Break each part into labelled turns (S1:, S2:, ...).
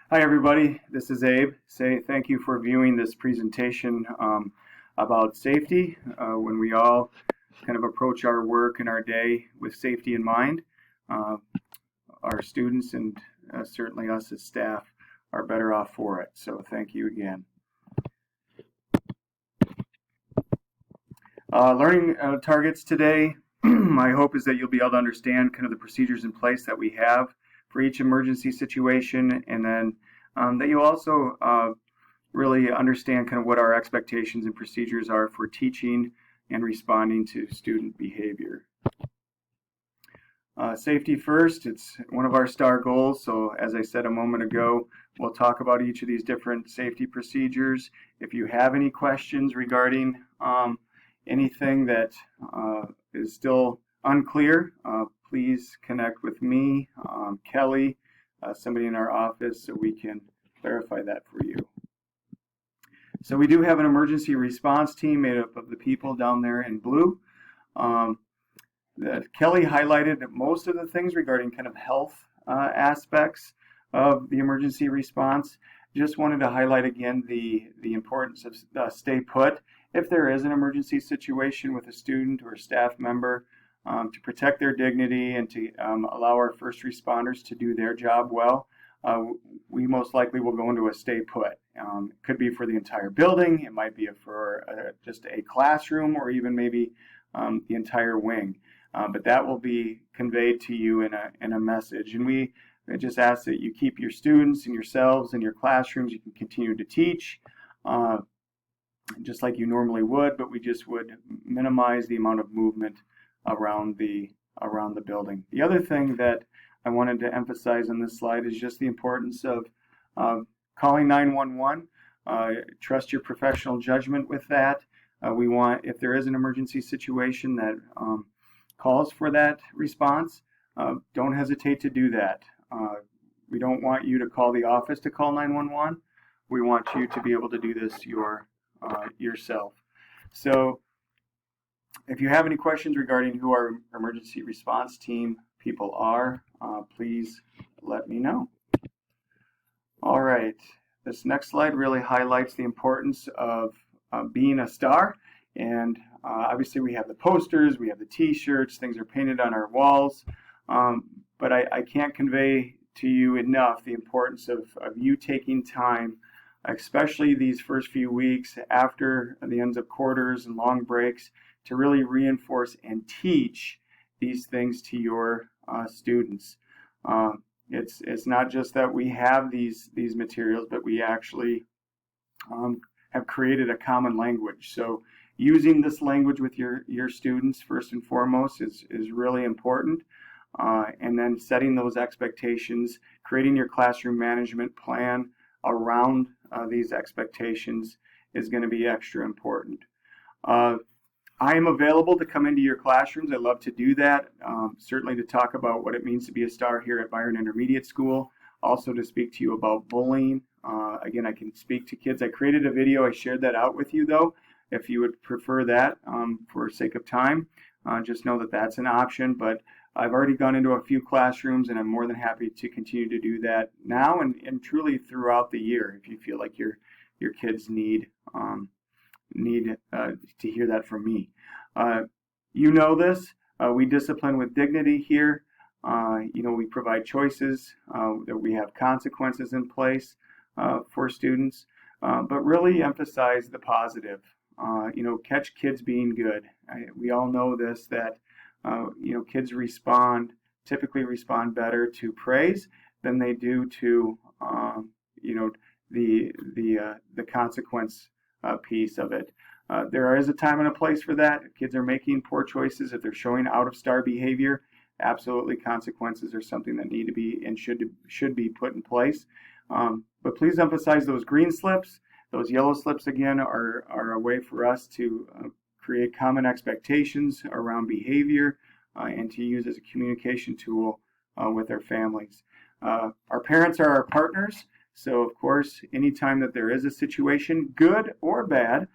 S1: Hi everybody, this is Abe. Thank you for viewing this presentation about safety when we all kind of approach our work and our day with safety in mind. Uh, our students and certainly us as staff are better off for it. So thank you again. Learning targets today, my hope is that you'll be able to understand kind of the procedures in place that we have for each emergency situation, and then that you also really understand kind of what our expectations and procedures are for teaching and responding to student behavior. Safety first, it's one of our STAR goals. So as I said a moment ago, we'll talk about each of these different safety procedures. If you have any questions regarding anything that is still unclear, please connect with me, Kelly, somebody in our office, so we can clarify that for you. So we do have an emergency response team made up of the people down there in blue. Kelly highlighted most of the things regarding kind of health aspects of the emergency response. Just wanted to highlight again the importance of stay put. If there is an emergency situation with a student or a staff member, to protect their dignity and to allow our first responders to do their job well, we most likely will go into a stay put. It could be for the entire building, it might be for just a classroom, or even maybe the entire wing. But that will be conveyed to you in a message. And we just ask that you keep your students and yourselves in your classrooms. You can continue to teach just like you normally would, but we just would minimize the amount of movement around the building. The other thing that I wanted to emphasize on this slide is just the importance of calling 911. Trust your professional judgment with that. We want, if there is an emergency situation that calls for that response, don't hesitate to do that. We don't want you to call the office to call 911. We want you to be able to do this yourself. So if you have any questions regarding who our emergency response team people are, please let me know. All right, this next slide really highlights the importance of being a STAR. And obviously we have the posters, we have the t-shirts, things are painted on our walls, but I can't convey to you enough the importance of you taking time, especially these first few weeks after the ends of quarters and long breaks, to really reinforce and teach these things to your students. It's not just that we have these materials, but we actually have created a common language. So using this language with your students first and foremost is really important. And then setting those expectations, creating your classroom management plan around these expectations is going to be extra important. I am available to come into your classrooms. I love to do that, certainly to talk about what it means to be a STAR here at Byron Intermediate School, also to speak to you about bullying. Again, I can speak to kids. I created a video. I shared that out with you, though. If you would prefer that for sake of time, just know that that's an option. But I've already gone into a few classrooms, and I'm more than happy to continue to do that now and truly throughout the year if you feel like your kids need to hear that from me. You know this. We discipline with dignity here. We provide choices, that we have consequences in place for students, but really emphasize the positive. Catch kids being good. We all know this, that kids typically respond better to praise than they do to the consequence piece of it. There is a time and a place for that. If kids are making poor choices, if they're showing out of STAR behavior, absolutely consequences are something that need to be and should be put in place. But please emphasize those green slips. Those yellow slips, again, are a way for us to create common expectations around behavior and to use as a communication tool with our families. Our parents are our partners. So, of course, anytime that there is a situation, good or bad,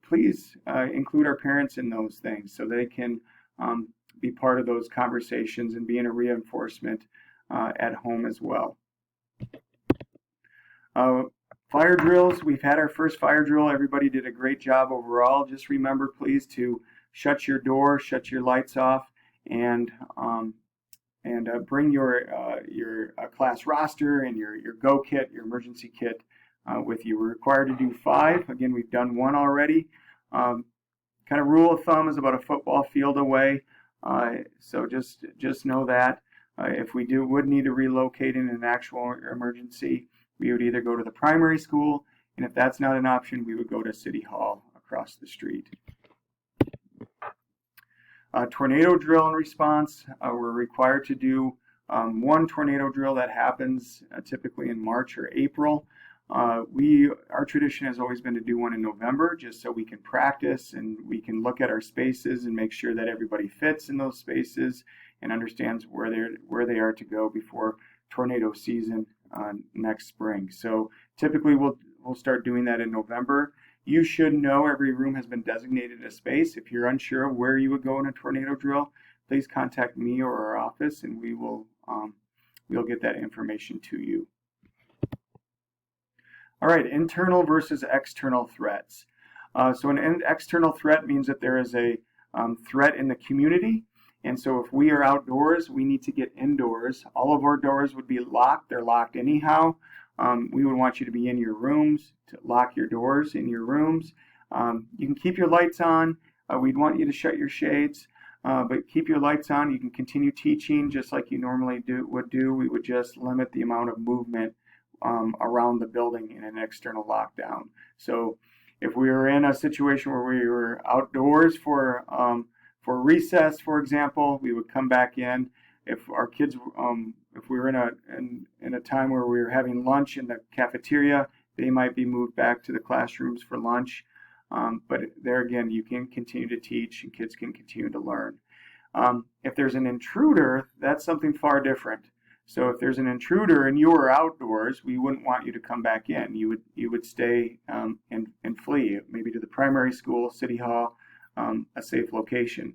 S1: please include our parents in those things so they can be part of those conversations and be in a reinforcement at home as well. Fire drills, we've had our first fire drill. Everybody did a great job overall. Just remember, please, to shut your door, shut your lights off, and bring your class roster and your go kit, your emergency kit with you. We're required to do 5. Again, we've done 1 already. Kind of rule of thumb is about a football field away. So just know that if we would need to relocate in an actual emergency, we would either go to the primary school, and if that's not an option, we would go to City Hall across the street. Tornado drill and response, we're required to do 1 tornado drill that happens typically in March or April. Our tradition has always been to do 1 in November, just so we can practice and we can look at our spaces and make sure that everybody fits in those spaces and understands where they are to go before tornado season next spring. So typically we'll start doing that in November. You should know every room has been designated a space. If you're unsure of where you would go in a tornado drill, please contact me or our office, and we'll get that information to you. All right, internal versus external threats. So an external threat means that there is a threat in the community. And so if we are outdoors, we need to get indoors. All of our doors would be locked. They're locked anyhow. We would want you to be in your rooms, to lock your doors in your rooms. You can keep your lights on. We'd want you to shut your shades, but keep your lights on. You can continue teaching just like you normally would do. We would just limit the amount of movement around the building in an external lockdown. So if we were in a situation where we were outdoors for recess, for example, we would come back in. If our kids, if we were in a time where we were having lunch in the cafeteria, they might be moved back to the classrooms for lunch. But there again, you can continue to teach and kids can continue to learn. If there's an intruder, that's something far different. So if there's an intruder and you are outdoors, we wouldn't want you to come back in. You would stay and flee, maybe to the primary school, City Hall, a safe location.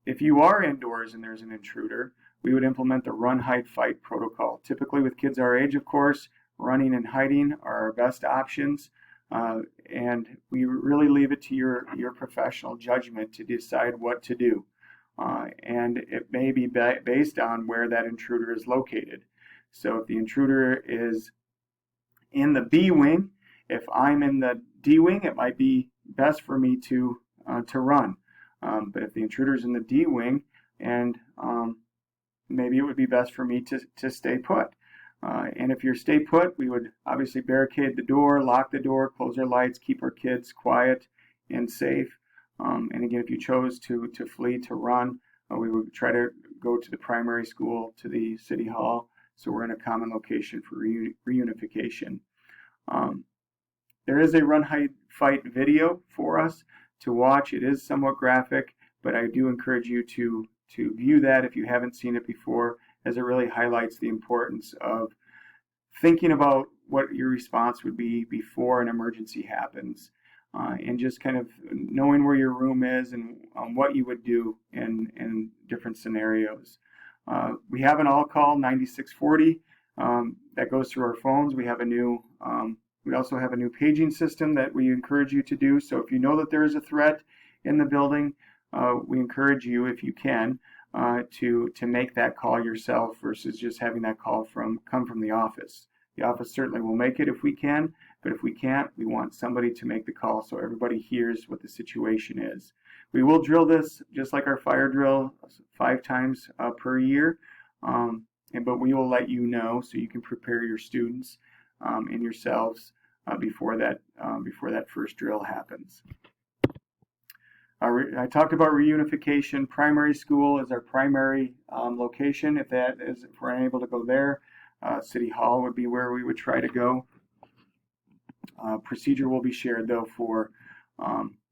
S1: If you are indoors and there's an intruder, we would implement the run, hide, fight protocol. Typically with kids our age, of course, running and hiding are our best options. And we really leave it to your professional judgment to decide what to do. And it may be based on where that intruder is located. So if the intruder is in the B wing, if I'm in the D wing, it might be best for me to run. But if the intruder is in the D wing, and maybe it would be best for me to stay put. And if you're stay put, we would obviously barricade the door, lock the door, close our lights, keep our kids quiet and safe. And again, if you chose to flee, to run, we would try to go to the primary school, to the City Hall, so we're in a common location for reunification. There is a run, hide, fight video for us to watch. It is somewhat graphic, but I do encourage you to view that if you haven't seen it before, as it really highlights the importance of thinking about what your response would be before an emergency happens. And just kind of knowing where your room is and what you would do in different scenarios. We have an all-call 9640 that goes through our phones. We also have a new paging system that we encourage you to do. So if you know that there is a threat in the building, we encourage you, if you can, to make that call yourself versus just having that call come from the office. The office certainly will make it if we can, but if we can't, we want somebody to make the call so everybody hears what the situation is. We will drill this just like our fire drill 5 times per year, but we will let you know so you can prepare your students and yourselves before that first drill happens. I talked about reunification. Primary school is our primary location. If we're unable to go there, City Hall would be where we would try to go. Procedure will be shared though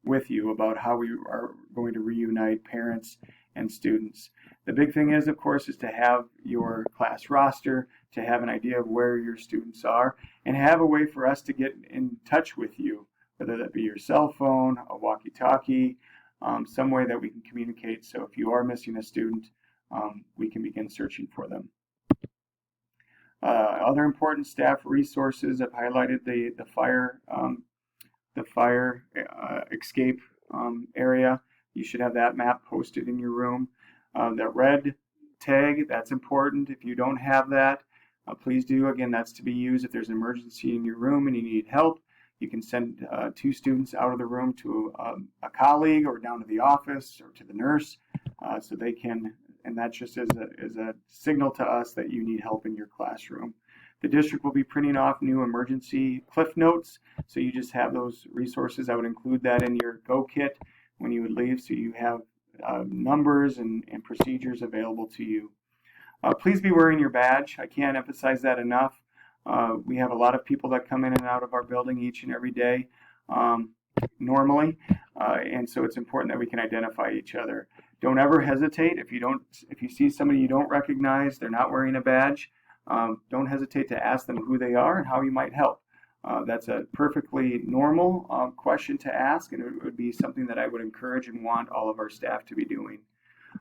S1: with you about how we are going to reunite parents and students. The big thing is, of course, is to have your class roster, to have an idea of where your students are, and have a way for us to get in touch with you, whether that be your cell phone, a walkie-talkie, some way that we can communicate. So if you are missing a student, we can begin searching for them. Other important staff resources, I've highlighted the fire escape area. You should have that map posted in your room. The red tag, that's important. If you don't have that, please do. Again, that's to be used if there's an emergency in your room and you need help. You can send 2 students out of the room to a colleague or down to the office or to the nurse so they can, and that just is a signal to us that you need help in your classroom. The district will be printing off new emergency cliff notes, so you just have those resources. I would include that in your go kit when you would leave, so you have numbers and procedures available to you. Please be wearing your badge. I can't emphasize that enough. We have a lot of people that come in and out of our building each and every day normally, and so it's important that we can identify each other. Don't ever hesitate if you see somebody you don't recognize, they're not wearing a badge. Don't hesitate to ask them who they are and how you might help. That's a perfectly normal question to ask, and it would be something that I would encourage and want all of our staff to be doing.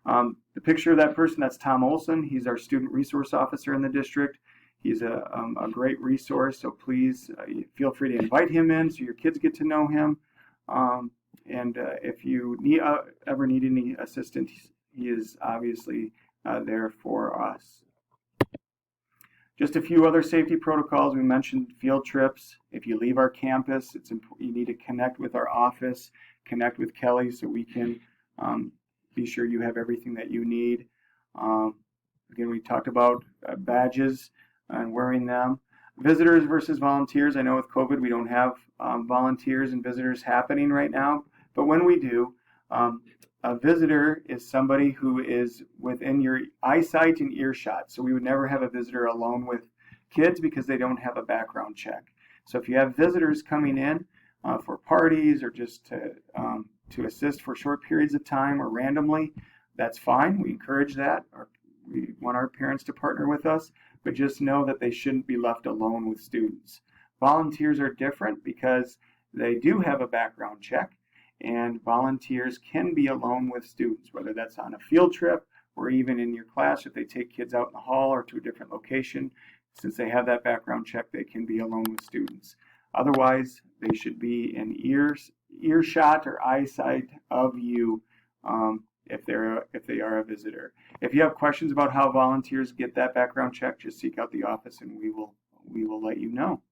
S1: The picture of that person, that's Tom Olson. He's our student resource officer in the district. He's a great resource, so please feel free to invite him in so your kids get to know him. And if you ever need any assistance, he is obviously there for us. Just a few other safety protocols. We mentioned field trips. If you leave our campus, you need to connect with our office, connect with Kelly so we can be sure you have everything that you need. Again, we talked about badges and wearing them. Visitors versus volunteers. I know with COVID we don't have volunteers and visitors happening right now, but when we do, a visitor is somebody who is within your eyesight and earshot. So we would never have a visitor alone with kids because they don't have a background check. So if you have visitors coming in for parties or just to assist for short periods of time or randomly, that's fine. We encourage that. We want our parents to partner with us, but just know that they shouldn't be left alone with students. Volunteers are different because they do have a background check, and volunteers can be alone with students, whether that's on a field trip or even in your class if they take kids out in the hall or to a different location. Since they have that background check, they can be alone with students. Otherwise, they should be in earshot or eyesight of you if they are a visitor. If you have questions about how volunteers get that background check, just seek out the office and we will let you know.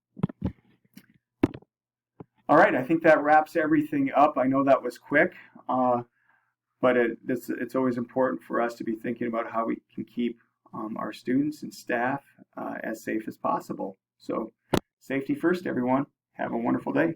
S1: All right, I think that wraps everything up. I know that was quick, but it's always important for us to be thinking about how we can keep our students and staff as safe as possible. So safety first, everyone. Have a wonderful day.